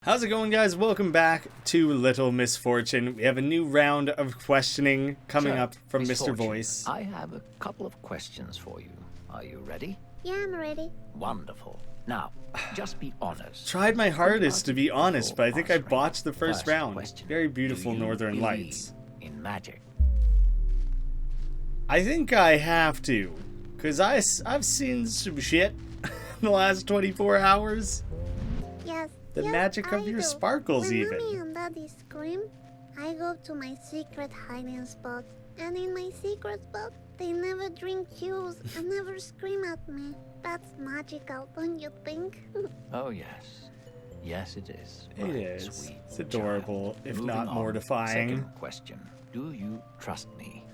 How's it going, guys? Welcome back to Little Misfortune. We have a new round of questioning coming up from Mr. Voice. I have a couple of questions for you. Are you ready? Yeah, I'm ready. Wonderful. Now, just be honest. Tried my hardest to be honest, but I think I botched the first round. Question. Very beautiful northern believe lights. In magic. I think I have to, because I've seen some shit in the last 24 hours. Yes. The magic of your sparkles, when even. Mommy and Daddy scream, I go to my secret hiding spot. And in my secret spot, they never drink juice and never scream at me. That's magical, don't you think? Oh, yes. Yes, it is. It My is. sweet It's adorable, child. if Moving not on. mortifying. Second question. Do you trust me?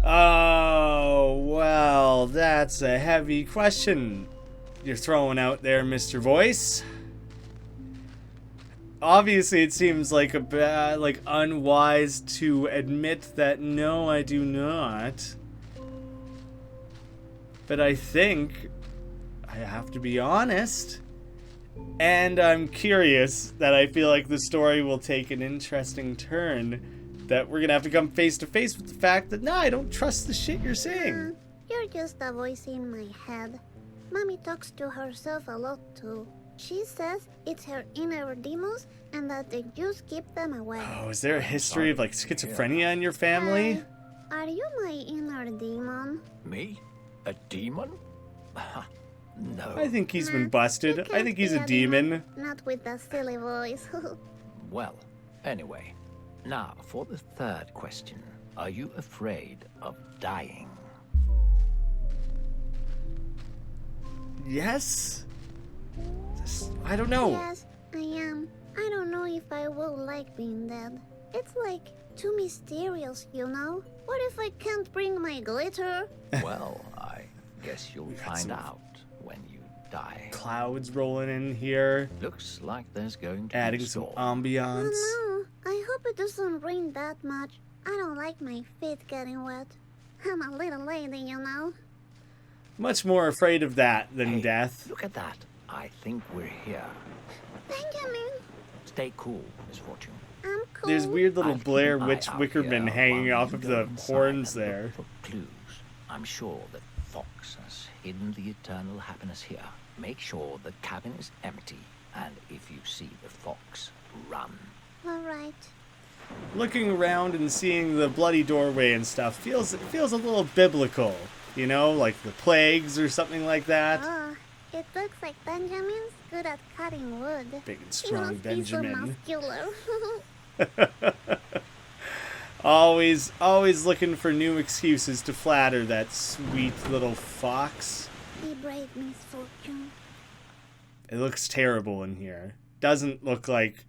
Oh, well, that's a heavy question you're throwing out there, Mr. Voice. Obviously, it seems like unwise to admit that no, I do not. But I think I have to be honest. And I'm curious that I feel like the story will take an interesting turn, that we're gonna have to come face to face with the fact that, no, I don't trust the shit you're saying. You're just a voice in my head. Mommy talks to herself a lot too. She says it's her inner demons and that they just keep them away. Oh, is there a history of like schizophrenia in your family? Are you my inner demon? Me? A demon? No. I think he's been busted. You I can't think he's be a demon. Not with that silly voice. Well, anyway. Now, for the third question. Are you afraid of dying? Yes? I don't know. Yes, I am. I don't know if I will like being dead. It's like too mysterious, you know? What if I can't bring my glitter? Well, I guess you'll find some out when you die. Clouds rolling in here, Looks like there's going to adding be a some storm. ambiance. Oh no, I hope it doesn't rain that much. I don't like my feet getting wet. I'm a little lady, you know? Much more afraid of that than Hey, death. Look at that. I think we're here. Benjamin, Stay cool, Misfortune. I'm cool. There's weird little I'll keep Blair an eye Witch out Wickerman here hanging while off you of go the inside horns and look there. for clues. I'm sure that Fox has hidden the eternal happiness here. Make sure the cabin is empty, and if you see the fox, run. Alright. Looking around and seeing the bloody doorway and stuff feels a little biblical, you know, like the plagues or something like that. Oh, it looks like Benjamin's good at cutting wood. Big and strong He must be so Benjamin. muscular. Always looking for new excuses to flatter that sweet little fox. Be brave, Misfortune. It looks terrible in here. Doesn't look like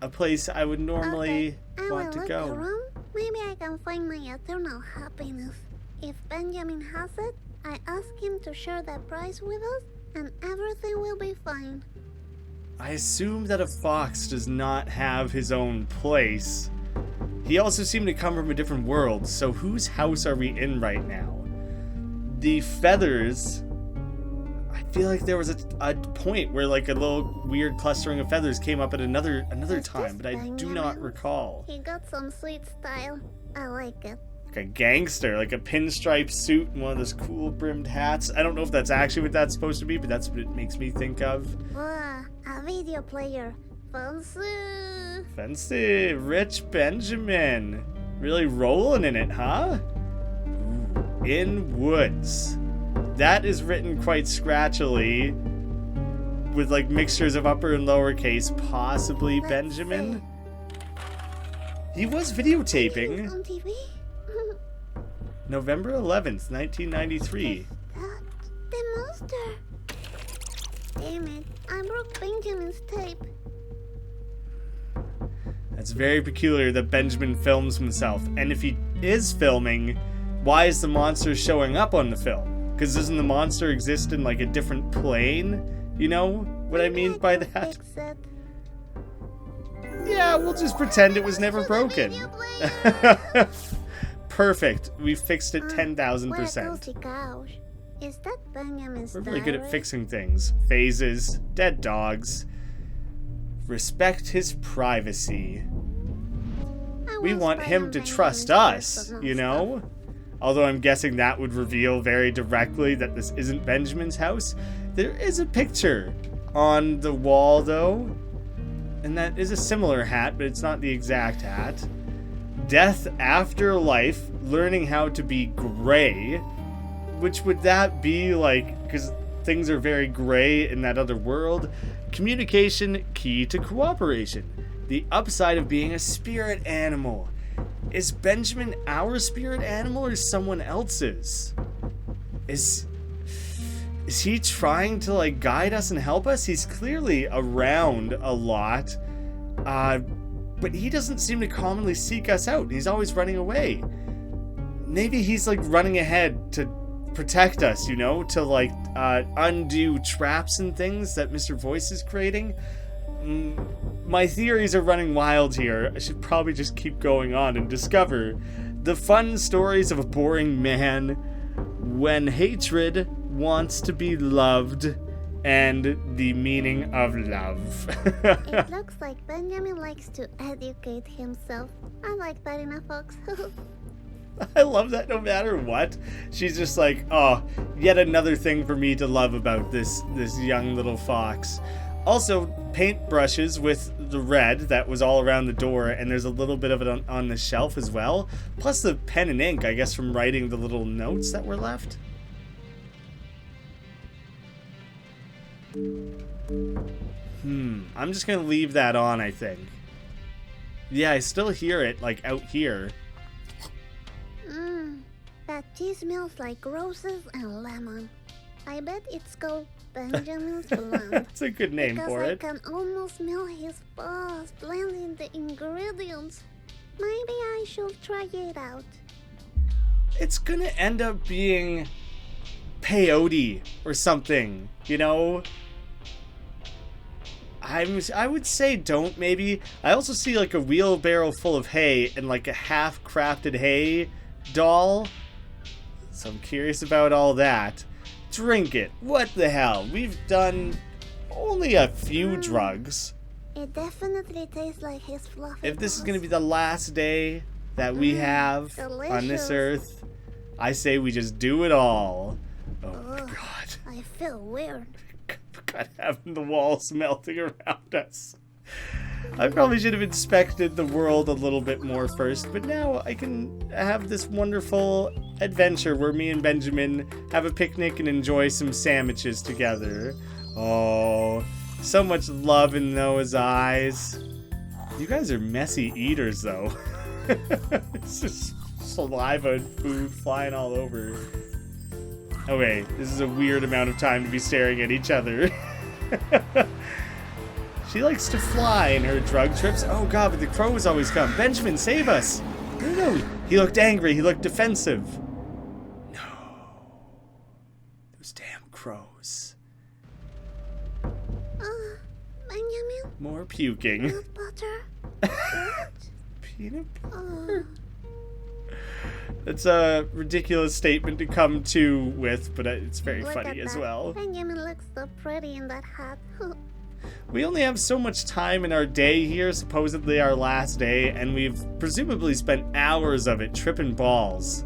a place I would normally I want will to look go. around. Maybe I can find my eternal happiness. If Benjamin has it, I ask him to share that prize with us, and everything will be fine. I assume that a fox does not have his own place. He also seemed to come from a different world, so whose house are we in right now? The feathers... I feel like there was a point where like a little weird clustering of feathers came up at another Is time, this but I do not Benjamin? recall. He got some sweet style. I like it. Like a gangster, like a pinstripe suit and one of those cool brimmed hats. I don't know if that's actually what that's supposed to be, but that's what it makes me think of. Wow, a video player. Fancy. Fancy, rich Benjamin. Really rolling in it, huh? Ooh, in woods. That is written quite scratchily, with like mixtures of upper and lowercase, possibly Let's Benjamin. see. He was He's videotaping. on TV. November 11th, 1993. That the monster. Damn it! I broke Benjamin's tape. That's very peculiar that Benjamin films himself. And if he is filming, why is the monster showing up on the film? Because doesn't the monster exist in like a different plane? You know what I mean by can that? Fix it. Yeah, we'll just pretend it was never To the broken. video player. Perfect. We fixed it What a 10,000%. cozy couch. Is that Benjamin's We're really good at diary? fixing things. Phases, dead dogs, Respect his privacy. We will want spy him on to Benjamin's trust us, personal you know? stuff. Although I'm guessing that would reveal very directly that this isn't Benjamin's house. There is a picture on the wall, though. And that is a similar hat, but it's not the exact hat. Death after life, learning how to be gray. Which would that be like, because things are very gray in that other world. Communication, key to cooperation. The upside of being a spirit animal. Is Benjamin our spirit animal or someone else's? Is he trying to like guide us and help us? He's clearly around a lot. But he doesn't seem to commonly seek us out. He's always running away. Maybe he's like running ahead to protect us, you know, to like undo traps and things that Mr. Voice is creating. My theories are running wild here. I should probably just keep going on and discover the fun stories of a boring man when hatred wants to be loved and the meaning of love. It looks like Benjamin likes to educate himself. I like that in a fox. I love that no matter what. She's just like, oh, yet another thing for me to love about this young little fox. Also, paintbrushes with the red that was all around the door, and there's a little bit of it on the shelf as well. Plus the pen and ink, I guess, from writing the little notes that were left. I'm just gonna leave that on, I think. Yeah, I still hear it, like, out here. That tea smells like roses and lemon. I bet it's called Benjamin's Blend. That's a good name because for it. I can almost smell his paws blending the ingredients. Maybe I should try it out. It's gonna end up being peyote or something, you know? I would say don't, maybe. I also see like a wheelbarrow full of hay and like a half-crafted hay doll. So I'm curious about all that. Drink it. What the hell? We've done only a few drugs. It definitely tastes like his fluffy If this is paws. going to be the last day that we have on this delicious. earth, I say we just do it all. Oh my Ugh. god. I feel weird. God, having the walls melting around us. I probably should have inspected the world a little bit more first, but now I can have this wonderful adventure where me and Benjamin have a picnic and enjoy some sandwiches together. Oh, so much love in those eyes. You guys are messy eaters, though. It's just saliva and food flying all over. Okay, this is a weird amount of time to be staring at each other. She likes to fly in her drug trips. Oh god, but the crows always come. Benjamin, save us! No, he looked angry. He looked defensive. No. Those damn crows. Benjamin, More puking. peanut butter. What? Peanut butter? Oh, That's a ridiculous statement to come to with, but it's very look funny at as that. well. Benjamin looks so pretty in that hat. We only have so much time in our day here, supposedly our last day, and we've presumably spent hours of it tripping balls.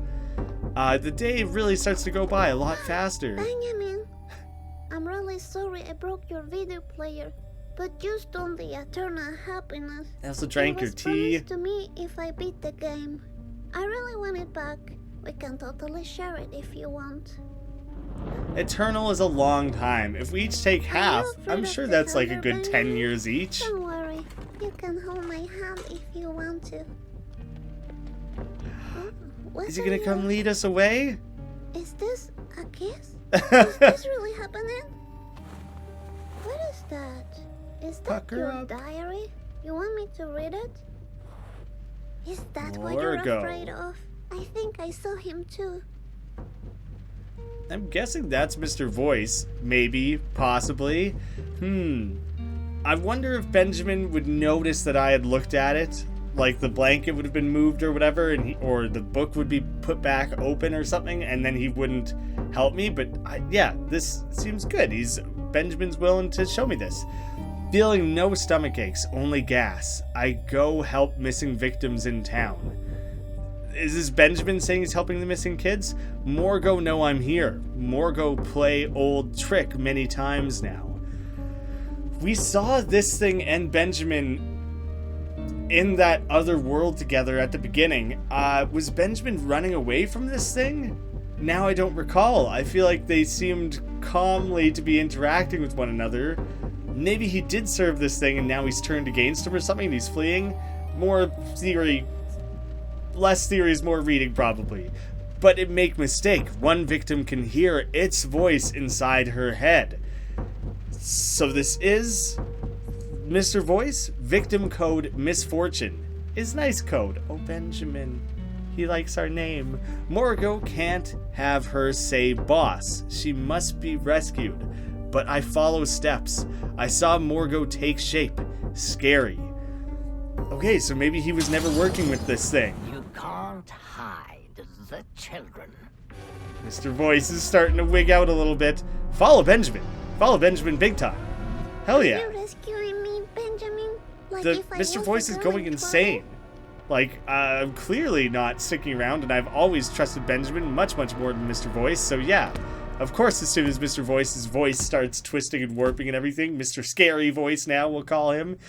The day really starts to go by a lot faster. Benjamin, I'm really sorry I broke your video player, but you stole the eternal happiness. I also drank It your was tea. promised to me if I beat the game. I really want it back. We can totally share it if you want. Eternal is a long time. If we each take half, afraid I'm of sure the that's like a thunder, good 10 Benjamin? years each. Don't worry, you can hold my hand if you want to. What Is he are gonna you- come lead us away? Is this a kiss? Is this really happening? What is that? Is that Pucker your up. diary? You want me to read it? Is that what More you're go. afraid of? I think I saw him too. I'm guessing that's Mr. Voice. Maybe, possibly. I wonder if Benjamin would notice that I had looked at it. Like the blanket would have been moved or whatever, and or the book would be put back open or something, and then he wouldn't help me. But yeah, this seems good. Benjamin's willing to show me this. Feeling no stomach aches, only gas, I go help missing victims in town. Is this Benjamin saying he's helping the missing kids? Morgo know I'm here. Morgo play old trick many times now. We saw this thing and Benjamin in that other world together at the beginning. Was Benjamin running away from this thing? Now I don't recall. I feel like they seemed calmly to be interacting with one another. Maybe he did serve this thing and now he's turned against him or something and he's fleeing. More theory. Less theories, more reading probably. But it make mistake. One victim can hear its voice inside her head. So this is Mr. Voice. Victim code Misfortune. Is nice code. Oh, Benjamin. He likes our name. Morgo can't have her say boss. She must be rescued. But I follow steps. I saw Morgo take shape. Scary. Okay, so maybe he was never working with this thing. You can't hide the children. Mr. Voice is starting to wig out a little bit. Follow Benjamin. Follow Benjamin big time. Hell yeah. Are you rescuing me, Benjamin? Like The if I Mr. was Voice a is girl going in insane. Like, I'm clearly not sticking around, and I've always trusted Benjamin much, much more than Mr. Voice, so yeah. Of course, as soon as Mr. Voice's voice starts twisting and warping and everything, Mr. Scary Voice now, we'll call him.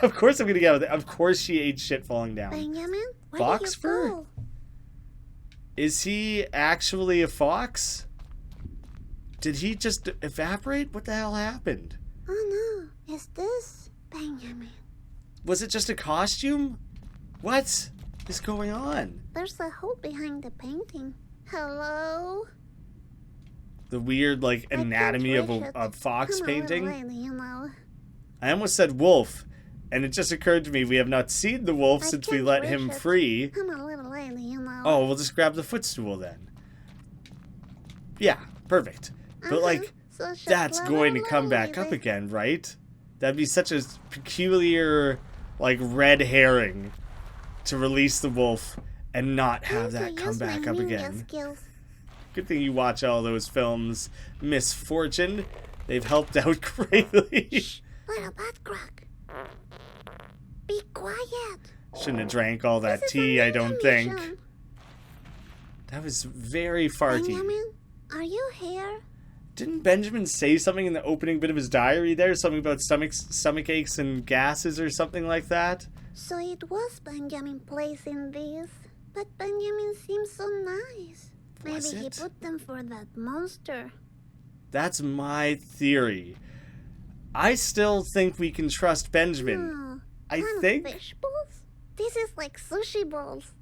Of course I'm gonna get out of there. Of course she ate shit falling down. Benjamin, where Fox did you fur? go? Is he actually a fox? Did he just evaporate? What the hell happened? Oh no, is this Benjamin? Was it just a costume? What is going on? There's a hole behind the painting. Hello? The weird, like, I can't anatomy of reach a it. fox I'm a little painting? lady, you know. I almost said wolf, and it just occurred to me we have not seen the wolf I since we can't let reach him it. free. I'm a little lady, you know. Oh, we'll just grab the footstool then. Yeah, perfect. But, like, Such a that's clever going to come little back up lady. again, right? That'd be such a peculiar, like, red herring to release the wolf and not have Time that to come use my back up ninja again. skills. Good thing you watch all those films. Misfortune. They've helped out greatly. Little butt crack. Be quiet. Shouldn't have drank all that This is tea, a I don't ninja think. mission. That was very farty. Benjamin, are you here? Didn't Benjamin say something in the opening bit of his diary there? Something about stomach aches and gases or something like that? So it was Benjamin placing these. But Benjamin seems so nice. Maybe Was he it? put them for that monster. That's my theory. I still think we can trust Benjamin. Hmm, I kind of think. fish balls? This is like sushi balls.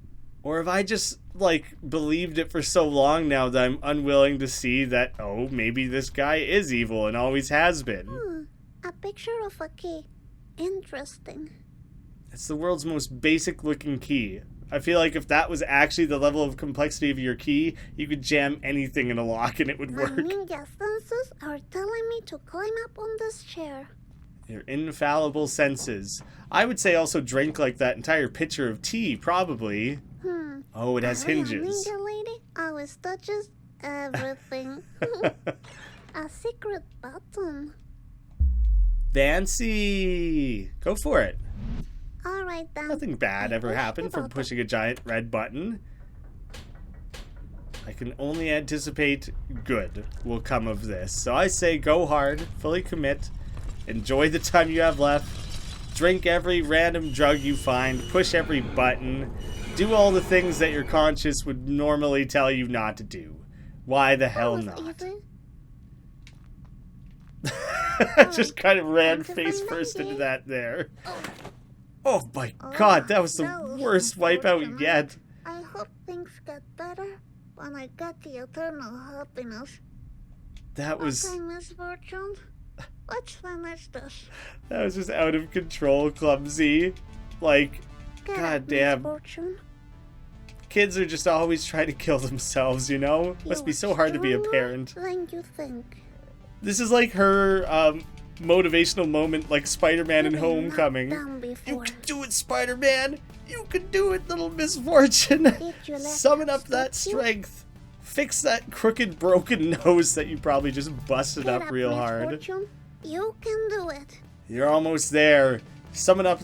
Or have I just, like, believed it for so long now that I'm unwilling to see that, oh, maybe this guy is evil and always has been. A picture of a key. Interesting. It's the world's most basic looking key. I feel like if that was actually the level of complexity of your key, you could jam anything in a lock and it would My work. ninja senses are telling me to climb up on this chair. Your infallible senses. I would say also drink like that entire pitcher of tea, probably. Oh, it has A real hinges. ninja lady always touches everything. A secret button. Fancy! Go for it. Alright then. Nothing bad I ever push happened the from button. pushing a giant red button. I can only anticipate good will come of this. So I say go hard, fully commit, enjoy the time you have left, drink every random drug you find, push every button, do all the things that your conscience would normally tell you not to do. Why the hell That was not? easy. Just kind of ran Time to face find first into ID. that there. Oh, Oh my god, that was the that was worst wipeout unfortunate. yet. I hope things get better when I get the eternal happiness. That was Okay, Misfortune. Let's finish this. that was just out of control, clumsy. Like, Get God it, damn. Misfortune. kids are just always trying to kill themselves, you know? Must You be are so hard to be a stronger parent. than you think. This is like her motivational moment, like Spider-Man in You've been knocked Homecoming. down You before. can do it, Spider-Man! You can do it, little Misfortune! Did you let Summon them up that stop you? strength! Fix that crooked, broken nose that you probably just busted Get up real hard. Misfortune. You can do it. You're almost there. Summon up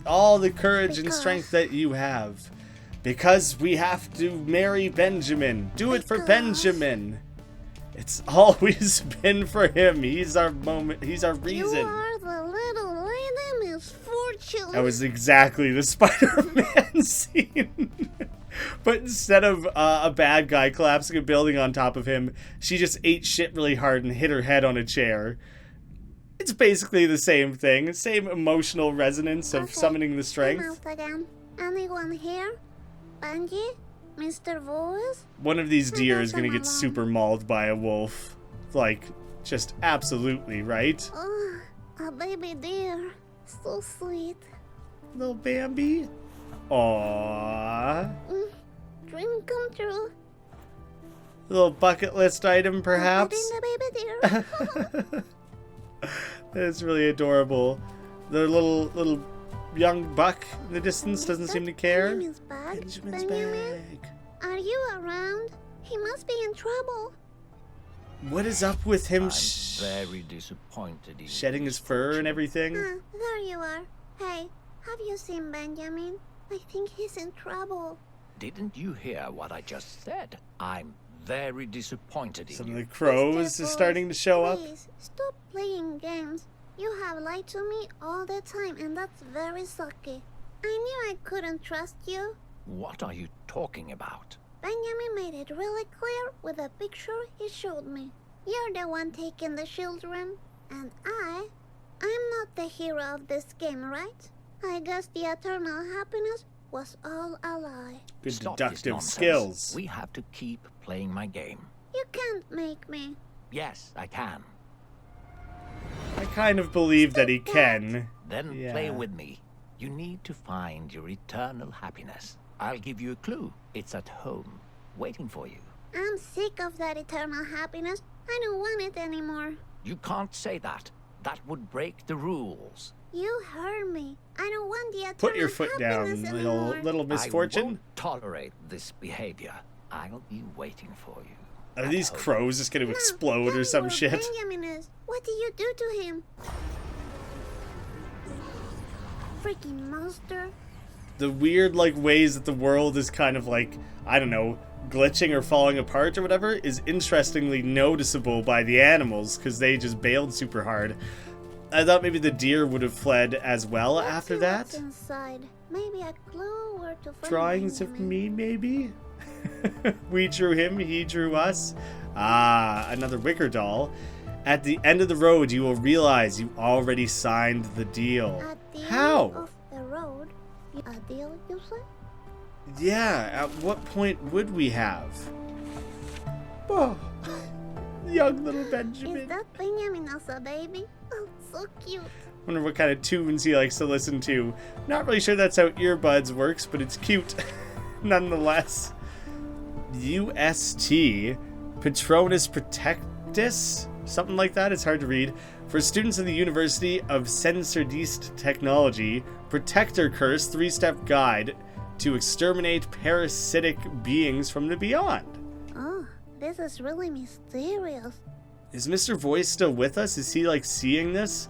all the courage and Because- strength that you have. Because we have to marry Benjamin. Do it for Because- Benjamin. It's always been for him. He's our moment. He's our You reason. are the little lady Misfortune. That was exactly the Spider-Man scene. But instead of a bad guy collapsing a building on top of him, she just ate shit really hard and hit her head on a chair. It's basically the same thing. Same emotional resonance of Okay, summoning the I'm strength. out again. Anyone here? Benji? Mr. Voice? One of these deer is gonna I'm get alone. super mauled by a wolf. Like, just absolutely, right? Oh, a baby deer. So sweet. Little Bambi? Aww. Dream come true. Little bucket list item, perhaps? Petting the baby deer. That's really adorable. The little young buck in the distance doesn't seem to care. Benjamin's bag. Benjamin's Benjamin, bag. are you around? He must be in trouble. What is up with him I'm very disappointed in you, shedding his fur and Misfortune. everything? Ah, there you are. Hey, have you seen Benjamin? I think he's in trouble. Didn't you hear what I just said? I'm very disappointed in Some of you. the crows Mr. is Voice, starting to show up. Please, stop playing games. You have lied to me all the time, and that's very sucky. I knew I couldn't trust you. What are you talking about? Benjamin made it really clear with a picture he showed me. You're the one taking the children, and I'm not the hero of this game, right? I guess the eternal happiness was all a lie. Good Stop this deductive nonsense. skills. We have to keep playing my game. You can't make me. Yes, I can. I kind of believe that he can. Then Yeah. play with me. You need to find your eternal happiness. I'll give you a clue. It's at home, waiting for you. I'm sick of that eternal happiness. I don't want it anymore. You can't say that. That would break the rules. You heard me. I don't want the eternal Put your foot down, happiness little anymore. Misfortune. I won't tolerate this behavior. I'll be waiting for you. Are at these home. crows just gonna No, explode tell or me some where shit? Benjamin is. What did you do to him? Freaking monster. The weird ways that the world is kind of I don't know, glitching or falling apart or whatever is interestingly noticeable by the animals because they just bailed super hard. I thought maybe the deer would have fled as well Let's after see that. what's inside. Maybe a clue where to find Drawings of Benjamin. me, maybe? We drew him, he drew us. Ah, another wicker doll. At the end of the road, you will realize you already signed the deal. At the How? end of the road. A deal, you say? Yeah, at what point would we have? Oh, young little Is Benjamin. that Benjamin as a baby? Oh, so cute. Wonder what kind of tunes he likes to listen to. Not really sure that's how earbuds works, but it's cute nonetheless. UST Patronus Protectus? Something like that. It's hard to read. For students of the University of Sensordiste Technology, Protector Curse 3-step guide to exterminate parasitic beings from the beyond. Oh, this is really mysterious. Is Mr. Voice still with us? Is he seeing this?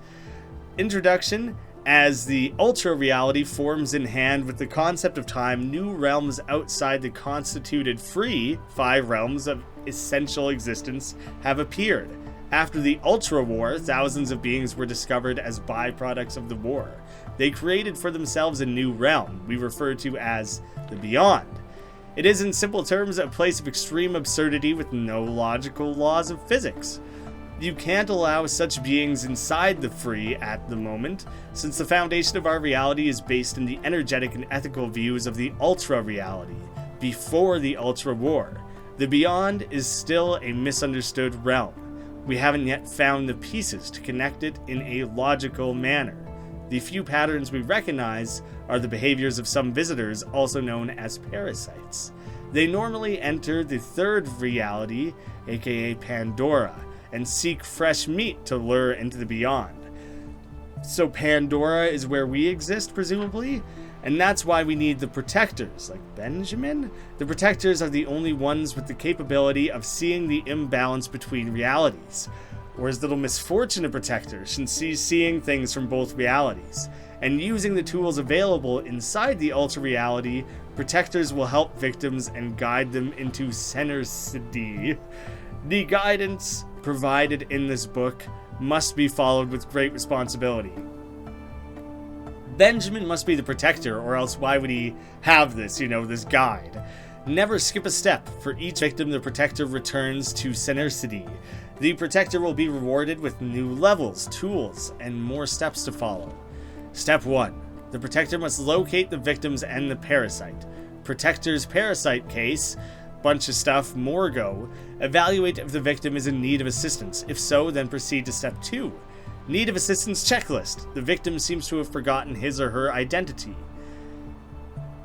Introduction. As the ultra reality forms in hand with the concept of time, new realms outside the constituted free 5 realms of essential existence have appeared. After the Ultra War, thousands of beings were discovered as byproducts of the war. They created for themselves a new realm we refer to as the Beyond. It is, in simple terms, a place of extreme absurdity with no logical laws of physics. You can't allow such beings inside the free at the moment, since the foundation of our reality is based in the energetic and ethical views of the Ultra reality, before the Ultra War. The Beyond is still a misunderstood realm. We haven't yet found the pieces to connect it in a logical manner. The few patterns we recognize are the behaviors of some visitors, also known as parasites. They normally enter the third reality, aka Pandora, and seek fresh meat to lure into the beyond. So Pandora is where we exist, presumably? And that's why we need the Protectors, like Benjamin? The Protectors are the only ones with the capability of seeing the imbalance between realities. Or is Little Misfortune a protector since she's seeing things from both realities? And using the tools available inside the Ultra Reality, protectors will help victims and guide them into cutesy. The guidance provided in this book must be followed with great responsibility. Benjamin must be the protector, or else why would he have this, this guide? Never skip a step. For each victim, the protector returns to cutesy. The protector will be rewarded with new levels, tools, and more steps to follow. Step 1. The protector must locate the victims and the parasite. Protector's parasite case, bunch of stuff, Morgo. Evaluate if the victim is in need of assistance. If so, then proceed to step 2. Need of assistance checklist. The victim seems to have forgotten his or her identity.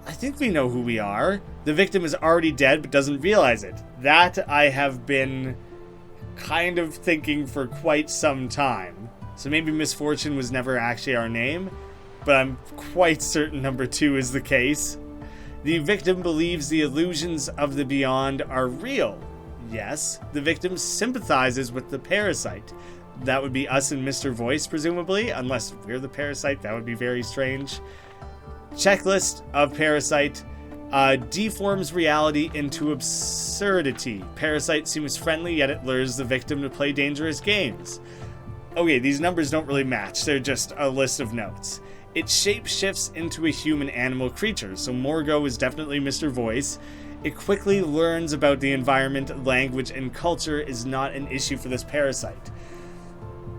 I think we know who we are. The victim is already dead but doesn't realize it. That I have been kind of thinking for quite some time. So maybe Misfortune was never actually our name, but I'm quite certain number 2 is the case. The victim believes the illusions of the beyond are real. Yes, the victim sympathizes with the parasite. That would be us and Mr. Voice, presumably, unless we're the parasite. That would be very strange. Checklist of parasite. Deforms reality into absurdity. Parasite seems friendly, yet it lures the victim to play dangerous games. Okay, these numbers don't really match. They're just a list of notes. It shapeshifts into a human animal creature, so Morgo is definitely Mr. Voice. It quickly learns about the environment, language, and culture is not an issue for this parasite.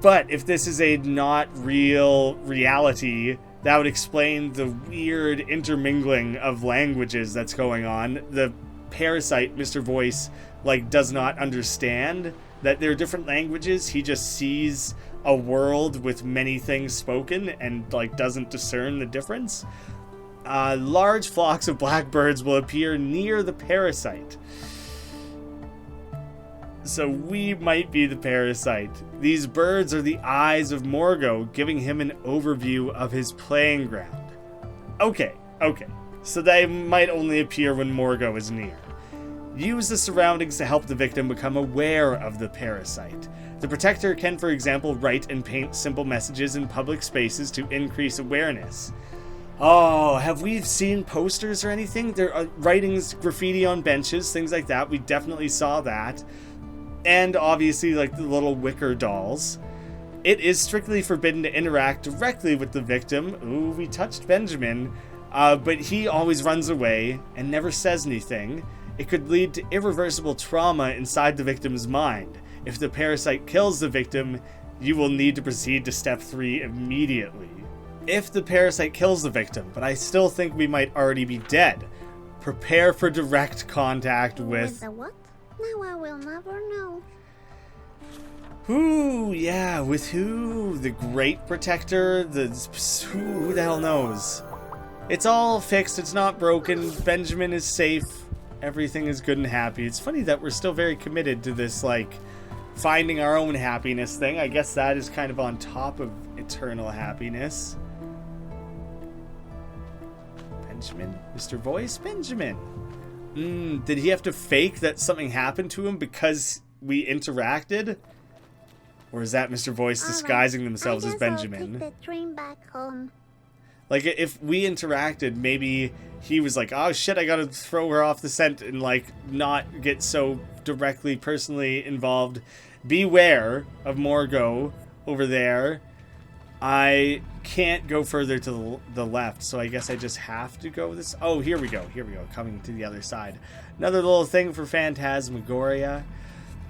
But if this is a not real reality, that would explain the weird intermingling of languages that's going on. The parasite, Mr. Voice, does not understand that there are different languages. He just sees a world with many things spoken and doesn't discern the difference. Large flocks of blackbirds will appear near the parasite. So we might be the parasite. These birds are the eyes of Morgo, giving him an overview of his playing ground. Okay. So they might only appear when Morgo is near. Use the surroundings to help the victim become aware of the parasite. The protector can, for example, write and paint simple messages in public spaces to increase awareness. Oh, have we seen posters or anything? There are writings, graffiti on benches, things like that. We definitely saw that. And obviously, the little wicker dolls. It is strictly forbidden to interact directly with the victim. Ooh, we touched Benjamin. But he always runs away and never says anything. It could lead to irreversible trauma inside the victim's mind. If the parasite kills the victim, you will need to proceed to step 3 immediately. If the parasite kills the victim, but I still think we might already be dead. Prepare for direct contact with the what? Now I will never know. Who? Yeah, with who? The Great Protector? Who the hell knows? It's all fixed. It's not broken. Benjamin is safe. Everything is good and happy. It's funny that we're still very committed to this, finding our own happiness thing. I guess that is kind of on top of eternal happiness. Benjamin. Mr. Voice? Benjamin. Did he have to fake that something happened to him because we interacted? Or is that Mr. Voice disguising themselves as Benjamin? I'll take the train back home. If we interacted, maybe he was oh shit, I gotta throw her off the scent and not get so directly personally involved. Beware of Morgo over there. I can't go further to the left, so I guess I just have to go this. Oh, here we go, coming to the other side. Another little thing for Phantasmagoria.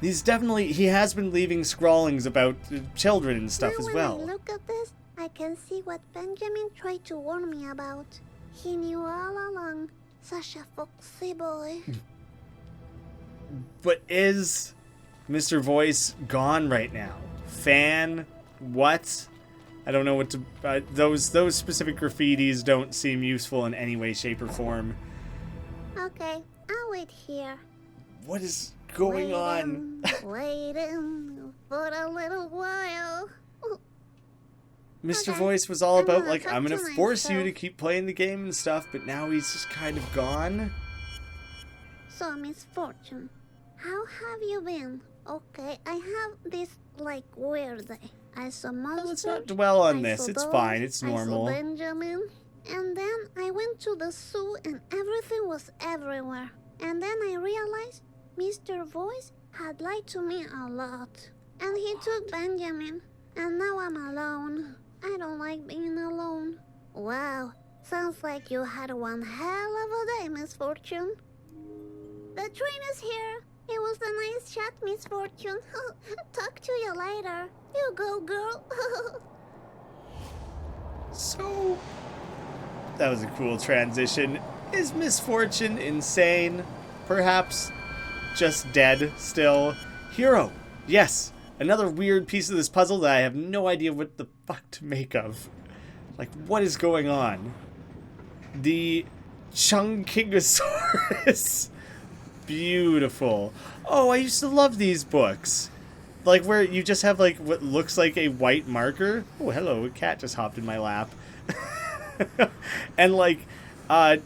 He has been leaving scrawlings about children and stuff as well. When I look at this, I can see what Benjamin tried to warn me about. He knew all along. Such a foxy boy. But is Mr. Voice gone right now? Fan? What? I don't know what to... those specific graffitis don't seem useful in any way, shape, or form. Okay, I'll wait here. What is going on? Waiting for a little while. Mr. Okay. Voice was all about, I'm gonna to force you myself. to keep playing the game and stuff, but now he's just kind of gone. So, Misfortune, how have you been? Okay, I have this, like, weird day. I saw monsters. Let's not dwell on I this. saw It's dogs, fine. It's I saw normal. Benjamin. And then I went to the zoo and everything was everywhere. And then I realized Mr. Voice had lied to me a lot. And he took Benjamin. And now I'm alone. I don't like being alone. Wow, sounds like you had one hell of a day, Misfortune. The train is here. It was a nice chat, Misfortune. Talk to you later. You go, girl. So, that was a cool transition. Is Misfortune insane? Perhaps just dead still? Hero, yes. Another weird piece of this puzzle that I have no idea what the fuck to make of. Like, what is going on? The Chunkingosaurus. Beautiful. Oh, I used to love these books. Like, where you just have, like, what looks like a white marker. Oh, hello, a cat just hopped in my lap. And, like,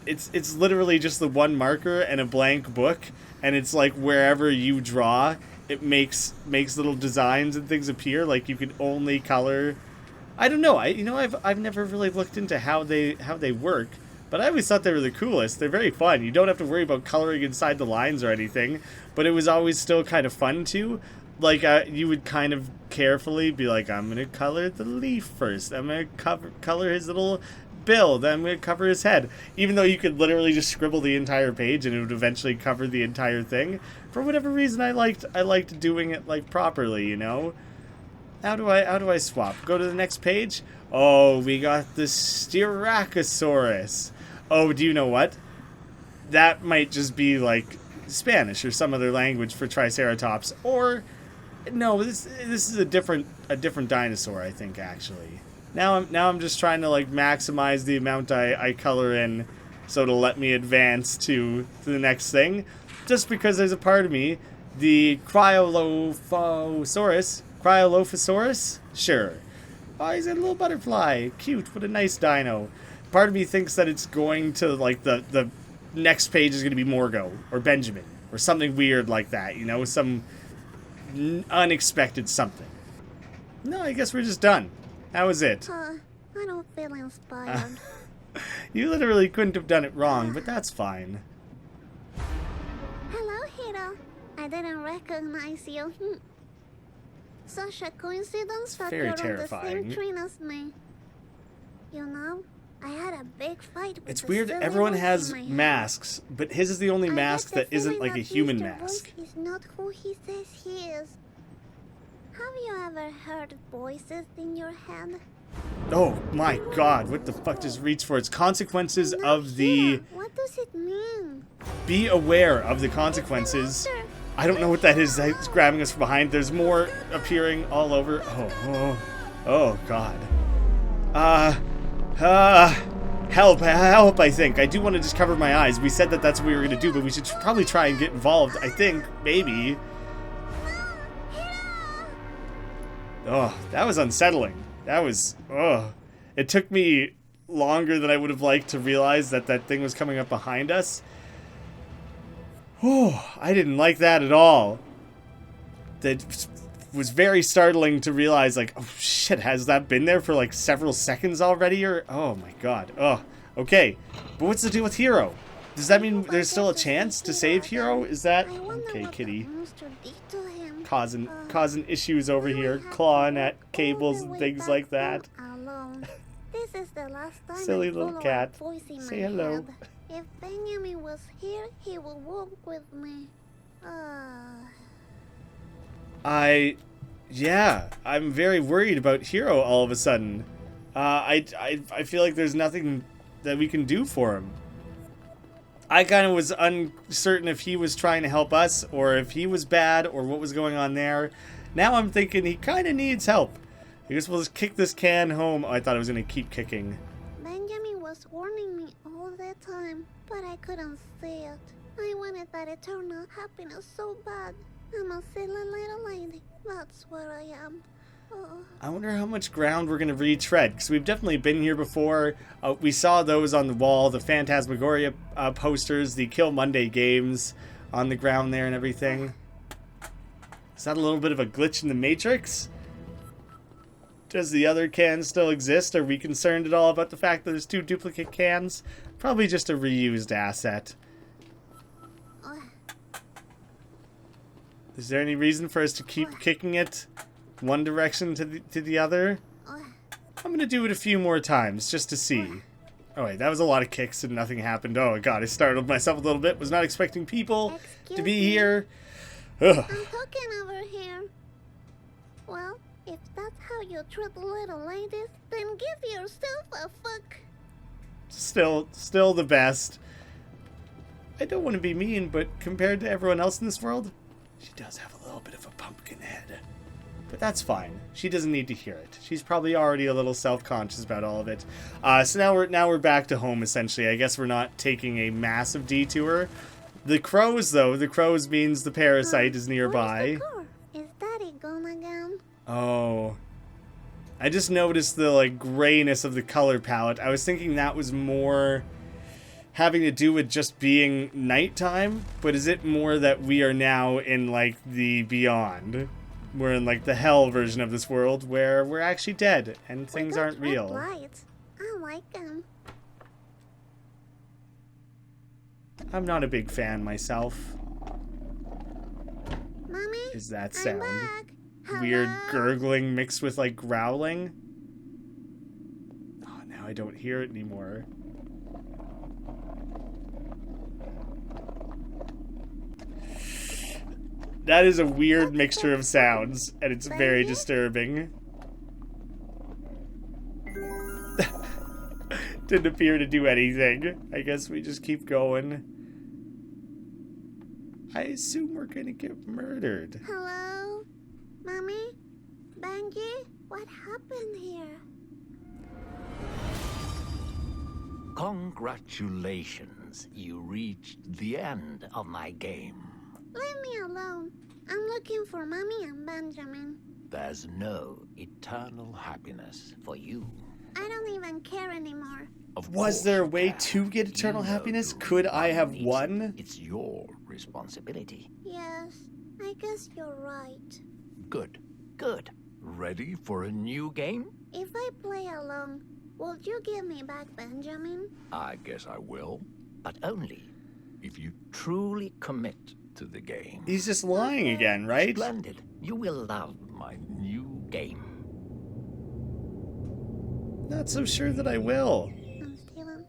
it's literally just the one marker and a blank book. And it's, like, wherever you draw, it makes little designs and things appear. Like, you can only color... I don't know. I've never really looked into how they work. But I always thought they were the coolest. They're very fun. You don't have to worry about coloring inside the lines or anything. But it was always still kind of fun, too. Like, you would kind of carefully be like, I'm going to color the leaf first. I'm going to color his little bill. Then I'm going to cover his head. Even though you could literally just scribble the entire page and it would eventually cover the entire thing. For whatever reason, I liked doing it, like, properly, you know? How do I swap? Go to the next page? Oh, we got the Styracosaurus. Oh, do you know what? That might just be, like, Spanish or some other language for Triceratops. Or, no, this is a different dinosaur, I think, actually. Now I'm just trying to, like, maximize the amount I color in so it'll let me advance to the next thing. Just because there's a part of me, the Cryolophosaurus? Sure. Oh, he's a little butterfly. Cute. What a nice dino. Part of me thinks that it's going to, like, the next page is going to be Morgo or Benjamin or something weird like that, you know, some unexpected something. No, I guess we're just done. That was it. I don't feel inspired. You literally couldn't have done it wrong, but that's fine. Hello, Hiro. I didn't recognize you. Such a coincidence that Very you're on the terrifying. same train as me. You know, I had a big fight with It's the weird. silly Everyone voice has in my head. masks, but his is the only I mask get that the isn't feeling like a that human Mr. mask. Voice is not who he says he is. Have you ever heard voices in your head? Oh my god, what the fuck does reach for? It's consequences Not of the... here. What does it mean? Be aware of the consequences. Monster. I don't know what that is. It's grabbing us from behind. There's more appearing all over. Oh god. Help, I think. I do want to just cover my eyes. We said that that's what we were going to do, but we should probably try and get involved. I think, maybe. Oh, that was unsettling. That was, It took me longer than I would have liked to realize that that thing was coming up behind us. Oh, I didn't like that at all. That was very startling to realize, like, oh shit, has that been there for like several seconds already? Or, oh my god. Oh, okay. But what's the deal with Hiro? Does that mean there's still a chance to save Hiro? Is that... Okay, kitty. Causing issues over here, clawing at cables and things like that. This is the last time Silly little cat. Say hello. Head. If Benjamin was here, he would walk with me. Yeah, I'm very worried about Hiro all of a sudden. I feel like there's nothing that we can do for him. I kind of was uncertain if he was trying to help us or if he was bad or what was going on there. Now I'm thinking he kind of needs help. I guess we'll just kick this can home. Oh, I thought I was going to keep kicking. Benjamin was warning me all the time, but I couldn't see it. I wanted that eternal happiness so bad. I'm a silly little lady. That's what I am. I wonder how much ground we're going to retread, because we've definitely been here before. We saw those on the wall, the Phantasmagoria posters, the Killmonday Games on the ground there and everything. Is that a little bit of a glitch in the Matrix? Does the other can still exist? Are we concerned at all about the fact that there's 2 duplicate cans? Probably just a reused asset. Is there any reason for us to keep kicking it one direction to the other? I'm gonna do it a few more times just to see. Oh wait, that was a lot of kicks and nothing happened. Oh god, I startled myself a little bit. Was not expecting people to be here. Ugh. I'm talking over here. Well, if that's how you treat little ladies, then give yourself a fuck. Still the best. I don't want to be mean, but compared to everyone else in this world, she does have a little bit of a pumpkin head. But that's fine. She doesn't need to hear it. She's probably already a little self-conscious about all of it. So now we're back to home, essentially. I guess we're not taking a massive detour. The crows, though. The crows means the parasite is nearby. Is Daddy gone again? Oh. I just noticed the, like, grayness of the color palette. I was thinking that was more having to do with just being nighttime, but is it more that we are now in, like, the beyond? We're in, like, the hell version of this world where we're actually dead and things aren't real. Lights. I like them. I'm not a big fan myself. Mommy? Is that I'm sound? back. Weird Hello? gurgling mixed with, like, growling? Oh, now I don't hear it anymore. That is a weird mixture of sounds, and it's very disturbing. Didn't appear to do anything. I guess we just keep going. I assume we're gonna get murdered. Hello? Mommy? Benji? What happened here? Congratulations. You reached the end of my game. Leave me alone. I'm looking for Mommy and Benjamin. There's no eternal happiness for you. I don't even care anymore. Was there a way to get eternal happiness? Could I have won? It's your responsibility. Yes, I guess you're right. Good. Good. Ready for a new game? If I play along, would you give me back Benjamin? I guess I will. But only if you truly commit to the game. He's just lying again, right? Splendid. You will love my new game. Not so sure that I will. I'm Steven.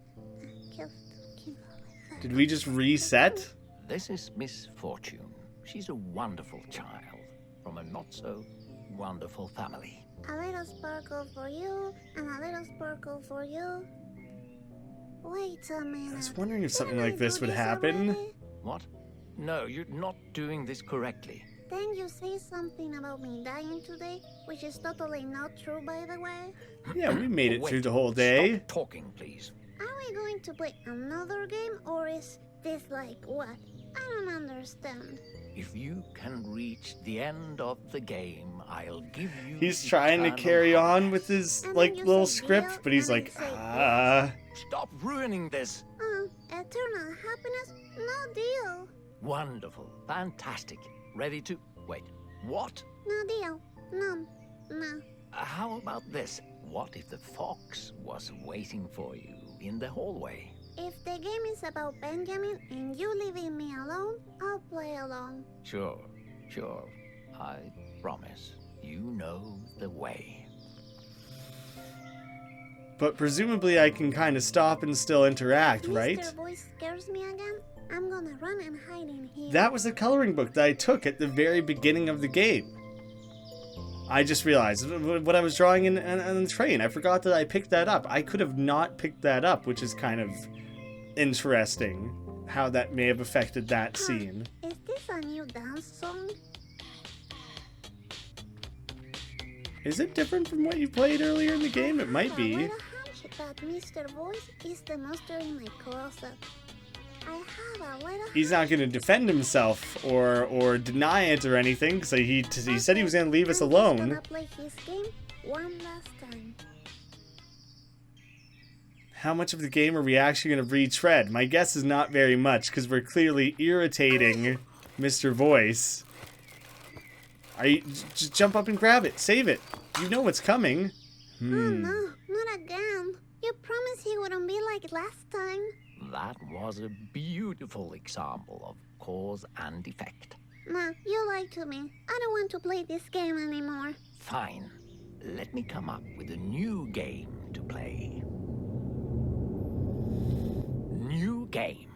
Did we just reset? This is Misfortune. She's a wonderful child from a not-so-wonderful family. A little sparkle for you, and a little sparkle for you. Wait a minute. I was wondering if something Didn't I like this do would happen. already? What? No, you're not doing this correctly. Then you say something about me dying today, which is totally not true, by the way. Yeah, we made it Wait, through the whole day. Stop talking, please. Are we going to play another game, or is this like what? I don't understand. If you can reach the end of the game, I'll give you. He's trying to eternal carry on with happiness. his, And like, then you little say script, deal, but he's and like, I say Stop ruining this. Eternal happiness? No deal. Wonderful, fantastic. Ready to wait. What? No deal. No. How about this? What if the fox was waiting for you in the hallway? If the game is about Benjamin and you leaving me alone, I'll play along. Sure. I promise. You know the way. But presumably I can kind of stop and still interact, right? Mr. Voice scares me again. I'm gonna run and hide in here. That was the coloring book that I took at the very beginning of the game. I just realized what I was drawing in the train. I forgot that I picked that up. I could have not picked that up, which is kind of interesting how that may have affected that scene. Is this a new dance song? Is it different from what you played earlier in the game? It might be. I have a hunch that Mr. Voice is the monster in my closet. I have a little He's not going to defend himself or deny it or anything, because he said he was going to leave us I'm just alone. gonna play his game one last time. How much of the game are we actually going to retread? My guess is not very much, because we're clearly irritating Mr. Voice. Just jump up and grab it. Save it. You know what's coming. Oh no, not again. You promised he wouldn't be like last time. That was a beautiful example of cause and effect. Nah, you lied to me. I don't want to play this game anymore. Fine. Let me come up with a new game to play. New game.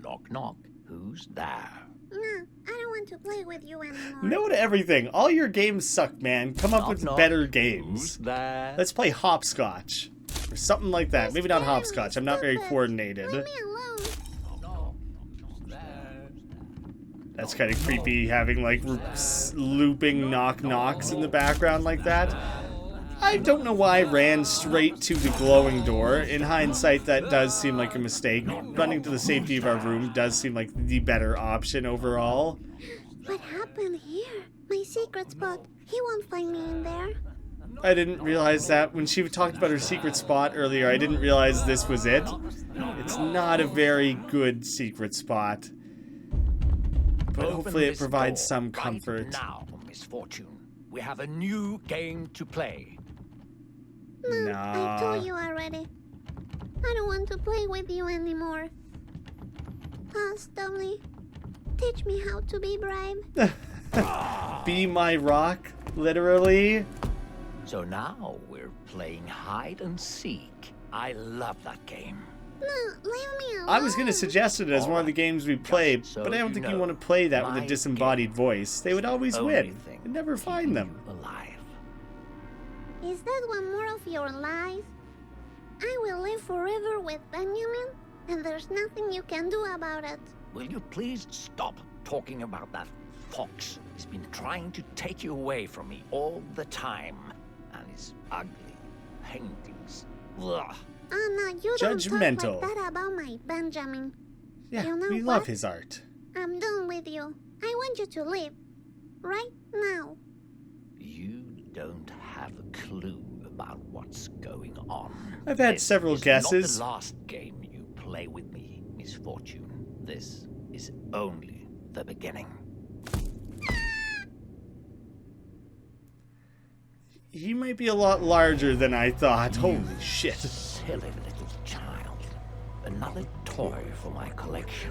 Knock knock. Who's there? Nah, I don't want to play with you anymore. No to everything. All your games suck, man. Come up with Knock, knock. better Who's games. there? Let's play hopscotch. Or something like that. This Maybe not game hopscotch. is I'm not very stupid. coordinated. Leave me alone. No, there. That's kind of creepy, having like looping knock knocks in the background like that. I don't know why I ran straight to the glowing door. In hindsight, that does seem like a mistake. Running to the safety of our room does seem like the better option overall. What happened here? My secret spot. He won't find me in there. I didn't realize that. When she talked about her secret spot earlier, I didn't realize this was it. It's not a very good secret spot. But hopefully it provides some comfort. Right now, Misfortune. We have a new game to play. No, Nah. I told you already. I don't want to play with you anymore. Stomley, teach me how to be brave. Be my rock, literally. So now we're playing hide and seek. I love that game. No, leave me alone. I was going to suggest it as one of the games we play, Just so but I don't you think you know, want to play that with my a disembodied voice. They would always Only win. thing You'd never find keeping them. you alive. Is that one more of your lies? I will live forever with Benjamin, and there's nothing you can do about it. Will you please stop talking about that fox? He's been trying to take you away from me all the time. And his ugly paintings. Ugh. Oh no, you don't talk Judgmental. like that about my Benjamin. Yeah, You know we love what? his art. I'm done with you. I want you to leave. Right now. You don't have a clue about what's going on. I've had This several is guesses. Not the last game you play with me, Misfortune. This is only the beginning. He might be a lot larger than I thought. Holy shit. Silly little child. Another toy for my collection.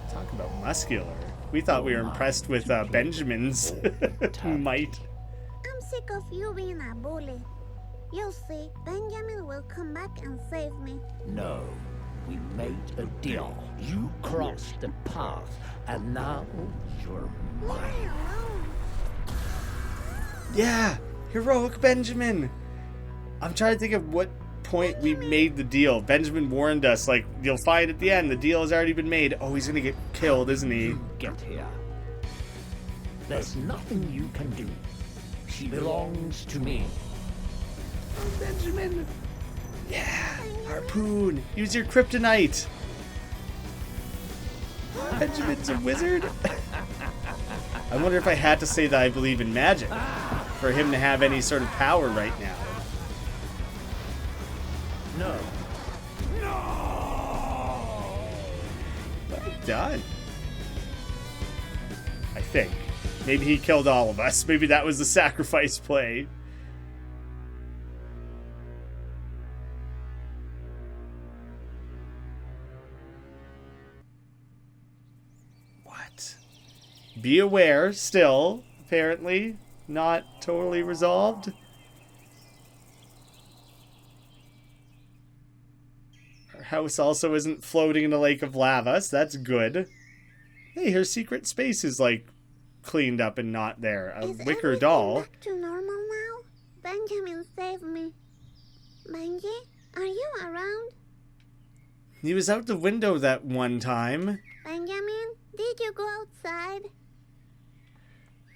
Talk about muscular. We thought we were impressed with Benjamin's might. I'm sick of you being a bully. You'll see, Benjamin will come back and save me. No, we made a deal. You crossed the path, and now you're Leave me mine. alone. Yeah, heroic Benjamin. I'm trying to think of what point we made the deal. Benjamin warned us, like, you'll find at the end, the deal has already been made. Oh, he's gonna get killed, isn't he? You get here. There's nothing you can do. She belongs to me. Benjamin. Yeah, harpoon. Use your kryptonite. Benjamin's a wizard. I wonder if I had to say that I believe in magic for him to have any sort of power right now. No. Well done. I think. Maybe he killed all of us. Maybe that was the sacrifice play. What? Be aware, still, apparently. Not totally resolved. Our house also isn't floating in a lake of lava, so that's good. Hey, her secret space is, like, cleaned up and not there. A Is wicker everything doll. back to normal now? Benjamin saved me. Benji, are you around? He was out the window that one time. Benjamin, did you go outside?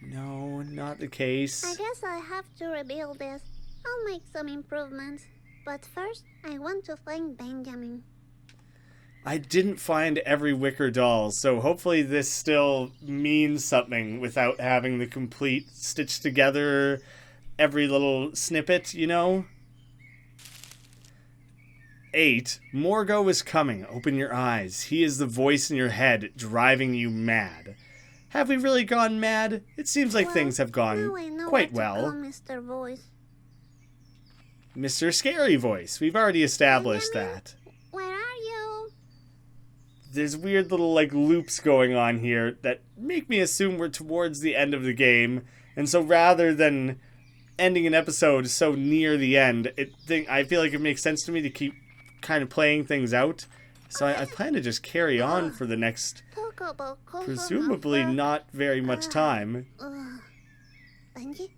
No, not the case. I guess I have to rebuild this. I'll make some improvements. But first, I want to find Benjamin. I didn't find every wicker doll, so hopefully this still means something without having the complete stitched together every little snippet, you know? 8. Morgo is coming. Open your eyes. He is the voice in your head driving you mad. Have we really gone mad? It seems like things have Now I gone know quite what to call well. Mr. Voice. Mr. Scary Voice. We've already established that. Where are you? There's weird little, like, loops going on here that make me assume we're towards the end of the game. And so rather than ending an episode so near the end, I feel like it makes sense to me to keep kind of playing things out. So I plan to just carry on for the next, Talk about cold presumably not very much time. Benji?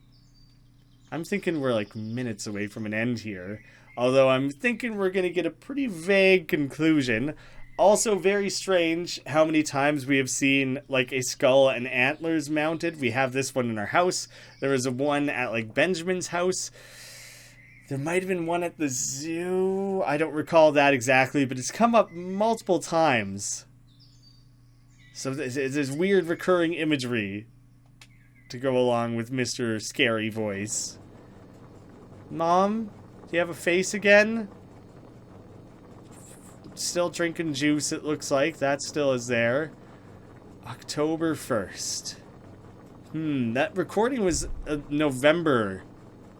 I'm thinking we're like minutes away from an end here. Although I'm thinking we're going to get a pretty vague conclusion. Also very strange how many times we have seen like a skull and antlers mounted. We have this one in our house. There was a one at like Benjamin's house. There might have been one at the zoo. I don't recall that exactly, but it's come up multiple times. So there's weird recurring imagery to go along with Mr. Scary Voice. Mom, do you have a face again? Still drinking juice, it looks like. That still is there. October 1st. That recording was November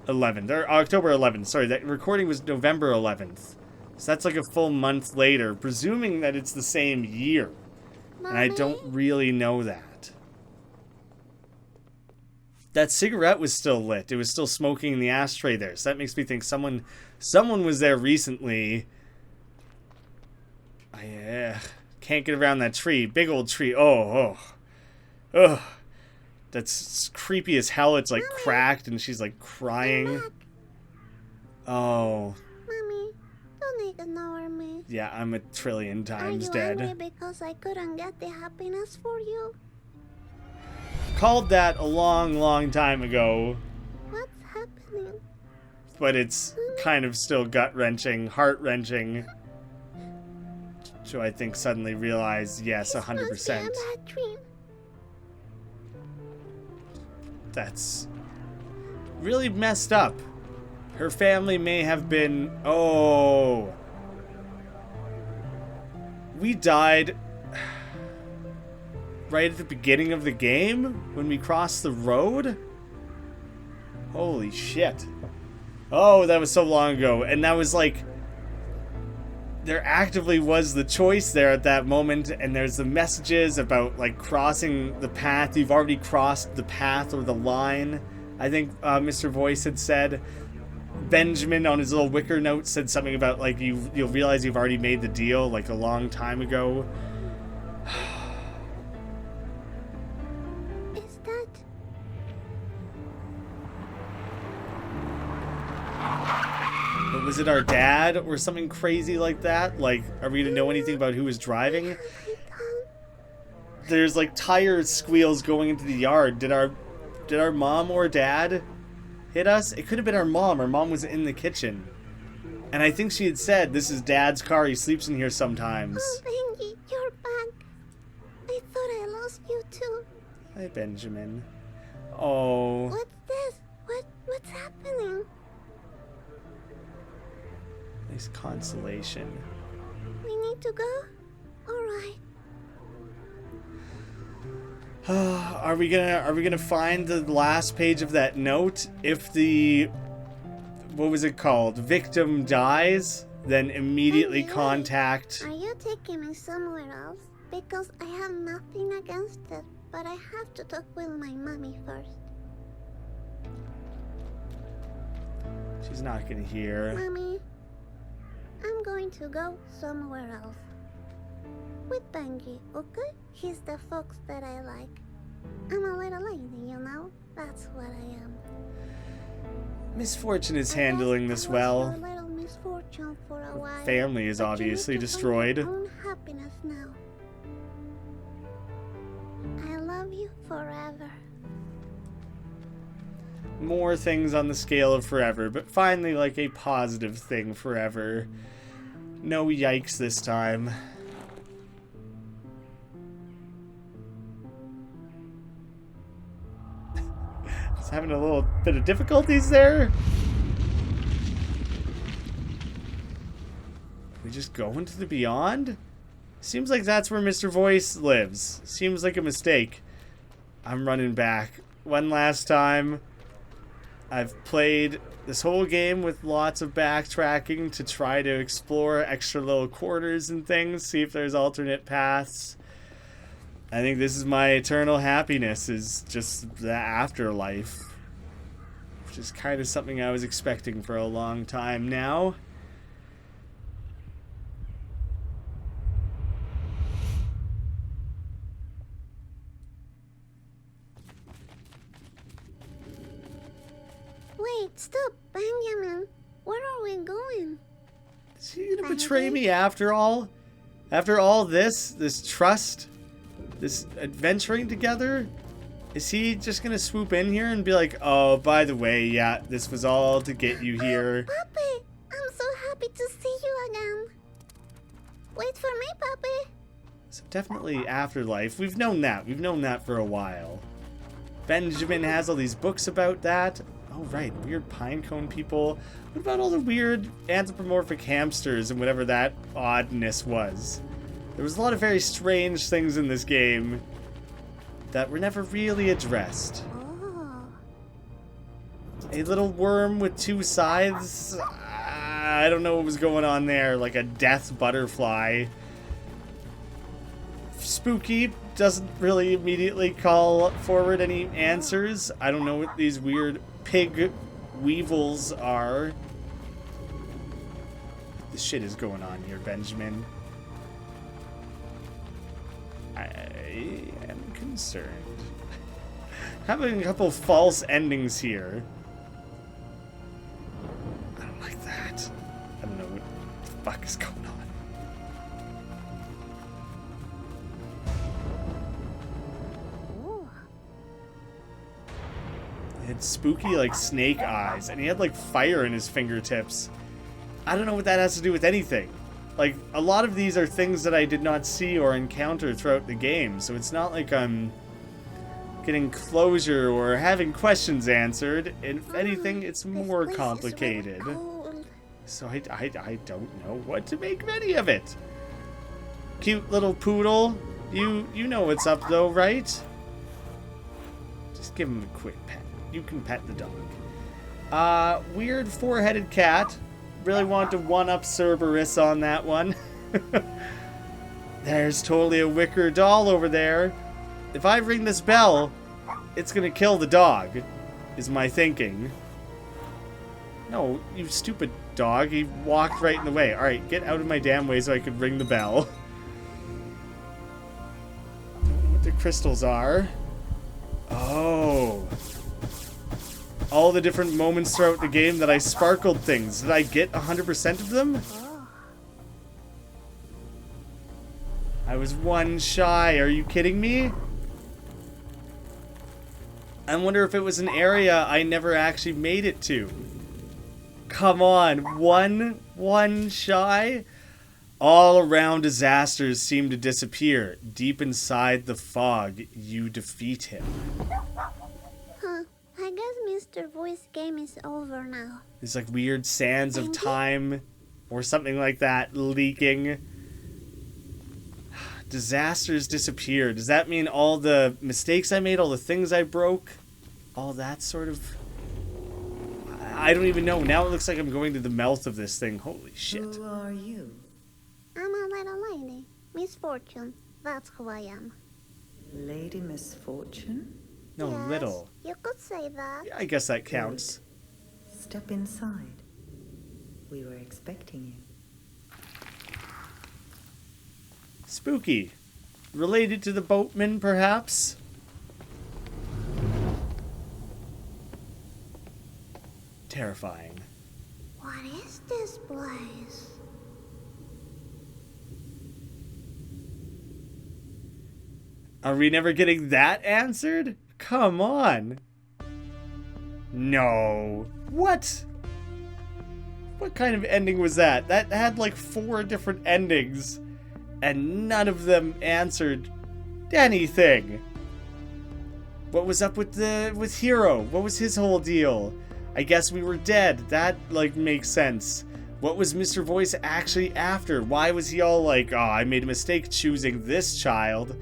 11th. Or October 11th. Sorry, that recording was November 11th. So that's like a full month later, presuming that it's the same year. Mommy? And I don't really know that. That cigarette was still lit. It was still smoking in the ashtray there. So that makes me think someone was there recently. Can't get around that tree. Big old tree. Oh. That's creepy as hell. It's like cracked and she's like crying. Oh. Mommy, don't ignore me. Yeah, I'm a trillion times dead. Are you angry because I couldn't get the happiness for you? Called that a long, long time ago. What's happening? But it's kind of still gut-wrenching, heart-wrenching. So I think suddenly realize, yes, 100%. Must be a bad dream. That's really messed up. Her family may have been... Oh. We died right at the beginning of the game when we crossed the road? Holy shit. Oh, that was so long ago. And that was like... There actively was the choice there at that moment, and there's the messages about like crossing the path. You've already crossed the path or the line. I think Mr. Voice had said. Benjamin on his little wicker note said something about like you'll realize you've already made the deal like a long time ago. Is that... But was it our dad or something crazy like that? Like, are we gonna know anything about who was driving? I don't... There's like tire squeals going into the yard. Did our mom or dad hit us? It could have been our mom. Our mom was in the kitchen. And I think she had said, this is Dad's car. He sleeps in here sometimes. Oh, Benji, you're back. I thought I lost you too. Hi, Benjamin. Oh. What's this? What's happening? Nice consolation. We need to go? Alright. Are we gonna find the last page of that note? If the, what was it called? Victim dies, then immediately Benji, wait. contact. Are you taking me somewhere else? Because I have nothing against it, but I have to talk with my mommy first. She's not gonna hear. Mommy, I'm going to go somewhere else. With Benji, okay? He's the fox that I like. I'm a little lady, you know? That's what I am. Misfortune is I handling guess this I was well. your little misfortune for a while. Family is but you need obviously to find destroyed. your own happiness now. I love you forever. More things on the scale of forever, but finally like a positive thing forever. No yikes this time. It's having a little bit of difficulties there. We just go into the beyond? Seems like that's where Mr. Voice lives. Seems like a mistake. I'm running back one last time. I've played this whole game with lots of backtracking to try to explore extra little quarters and things, see if there's alternate paths. I think this is my eternal happiness, is just the afterlife. Which is kind of something I was expecting for a long time now. Wait, stop, Benjamin. Where are we going? Is he gonna betray me after all? After all this trust, this adventuring together? Is he just gonna swoop in here and be like, oh, by the way, yeah, this was all to get you here? Papi, I'm so happy to see you again. Wait for me, Papi. So definitely afterlife. We've known that. We've known that for a while. Benjamin has all these books about that. Oh, right. Weird pinecone people. What about all the weird anthropomorphic hamsters and whatever that oddness was? There was a lot of very strange things in this game that were never really addressed. Oh. A little worm with two scythes. I don't know what was going on there. Like a death butterfly. Spooky. Doesn't really immediately call forward any answers. I don't know what these weird pig weevils are. What the shit is going on here, Benjamin? I am concerned. Having a couple false endings here. I don't like that. I don't know what the fuck is going on. He had spooky, like, snake eyes, and he had, like, fire in his fingertips. I don't know what that has to do with anything. Like, a lot of these are things that I did not see or encounter throughout the game, so it's not like I'm getting closure or having questions answered. If anything, it's more complicated. So I don't know what to make of any of it. Cute little poodle. You know what's up, though, right? Just give him a quick pet. You can pet the dog. Weird four-headed cat. Really want to one-up Cerberus on that one. There's totally a wicker doll over there. If I ring this bell, it's gonna kill the dog, is my thinking. No, you stupid dog. He walked right in the way. Alright, get out of my damn way so I could ring the bell. Don't know what the crystals are. Oh. All the different moments throughout the game that I sparkled things. Did I get 100% of them? I was one shy. Are you kidding me? I wonder if it was an area I never actually made it to. Come on. One shy? All around disasters seem to disappear. Deep inside the fog, you defeat him. Huh. I guess Mr. Voice game is over now. There's like weird sands of time or something like that leaking. Disasters disappear. Does that mean all the mistakes I made, all the things I broke, all that sort of... I don't even know. Now it looks like I'm going to the mouth of this thing. Holy shit. Who are you? I'm a little lady. Misfortune. That's who I am. Lady Misfortune? No, Yes, little. You could say that. Yeah, I guess that counts. Step inside. We were expecting you. Spooky. Related to the boatman, perhaps? Terrifying. What is this place? Are we never getting that answered? Come on. No. What? What kind of ending was that? That had like 4 different endings, and none of them answered anything. What was up with Hero? What was his whole deal? I guess we were dead. That like makes sense. What was Mr. Voice actually after? Why was he all like, oh, I made a mistake choosing this child?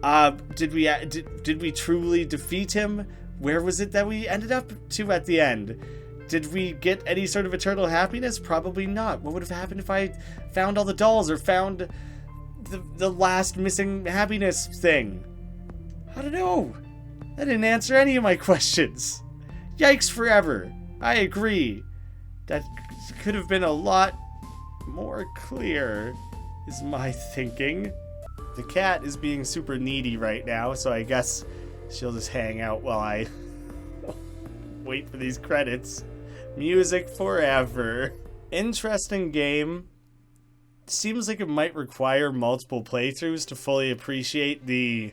Did we truly defeat him? Where was it that we ended up to at the end? Did we get any sort of eternal happiness? Probably not. What would have happened if I found all the dolls or found the last missing happiness thing? I don't know. That didn't answer any of my questions. Yikes forever. I agree. That could have been a lot more clear, is my thinking. The cat is being super needy right now, so I guess she'll just hang out while I wait for these credits. Music forever. Interesting game. Seems like it might require multiple playthroughs to fully appreciate the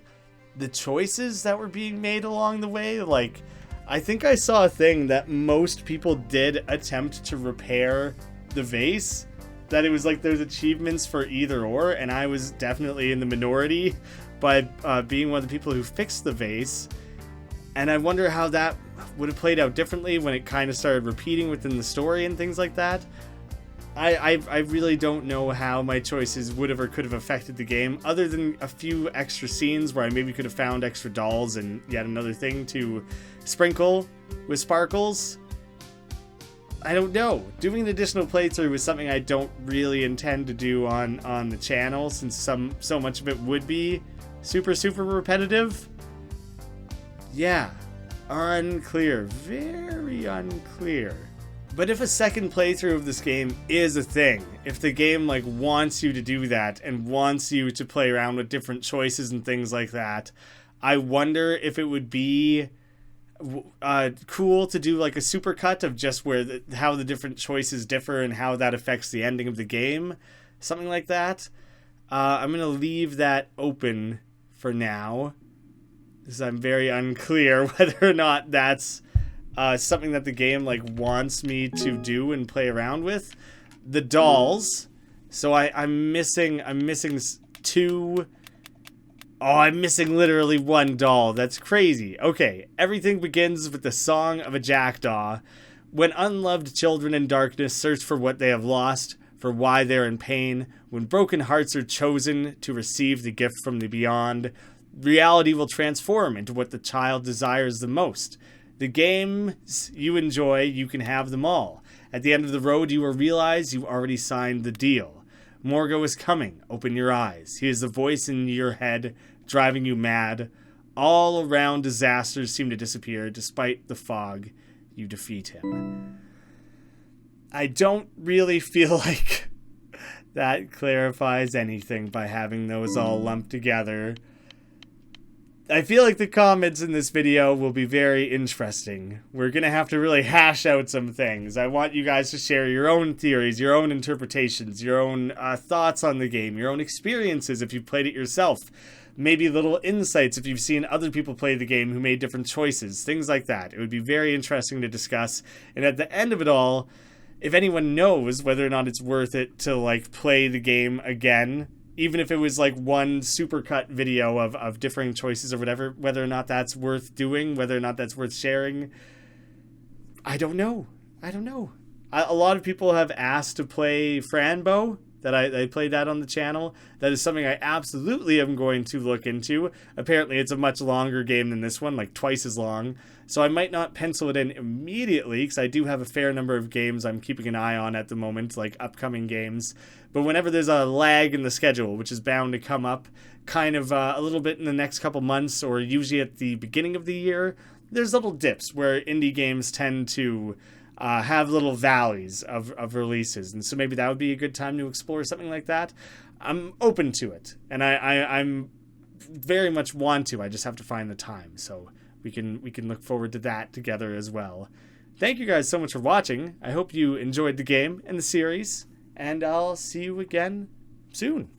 choices that were being made along the way. Like, I think I saw a thing that most people did attempt to repair the vase. That it was like there's achievements for either or, and I was definitely in the minority by being one of the people who fixed the vase. And I wonder how that would have played out differently when it kind of started repeating within the story and things like that. I really don't know how my choices would have or could have affected the game, other than a few extra scenes where I maybe could have found extra dolls and yet another thing to sprinkle with sparkles. I don't know. Doing an additional playthrough is something I don't really intend to do on the channel, since so much of it would be super repetitive. Yeah, unclear, very unclear. But if a second playthrough of this game is a thing, if the game like wants you to do that and wants you to play around with different choices and things like that, I wonder if it would be cool to do like a supercut of just where how the different choices differ and how that affects the ending of the game, something like that. I'm gonna leave that open for now, because I'm very unclear whether or not that's something that the game like wants me to do and play around with. The dolls, so I'm missing two. Oh, I'm missing literally one doll. That's crazy. Okay, everything begins with the song of a jackdaw. When unloved children in darkness search for what they have lost, for why they're in pain, when broken hearts are chosen to receive the gift from the beyond, reality will transform into what the child desires the most. The games you enjoy, you can have them all. At the end of the road, you will realize you already signed the deal. Morgo is coming. Open your eyes. He is the voice in your head, driving you mad. All around disasters seem to disappear. Despite the fog, you defeat him. I don't really feel like that clarifies anything by having those all lumped together. I feel like the comments in this video will be very interesting. We're going to have to really hash out some things. I want you guys to share your own theories, your own interpretations, your own thoughts on the game, your own experiences if you've played it yourself. Maybe little insights if you've seen other people play the game who made different choices, things like that. It would be very interesting to discuss. And at the end of it all, if anyone knows whether or not it's worth it to like play the game again, even if it was like one supercut video of differing choices or whatever, whether or not that's worth doing, whether or not that's worth sharing, I don't know. A lot of people have asked to play Fran Bow, that I played that on the channel. That is something I absolutely am going to look into. Apparently it's a much longer game than this one, like twice as long. So I might not pencil it in immediately, because I do have a fair number of games I'm keeping an eye on at the moment, like upcoming games. But whenever there's a lag in the schedule, which is bound to come up kind of a little bit in the next couple months, or usually at the beginning of the year, there's little dips where indie games tend to have little valleys of releases. And so maybe that would be a good time to explore something like that. I'm open to it. And I'm very much want to. I just have to find the time. So we can look forward to that together as well. Thank you guys so much for watching. I hope you enjoyed the game and the series. And I'll see you again soon.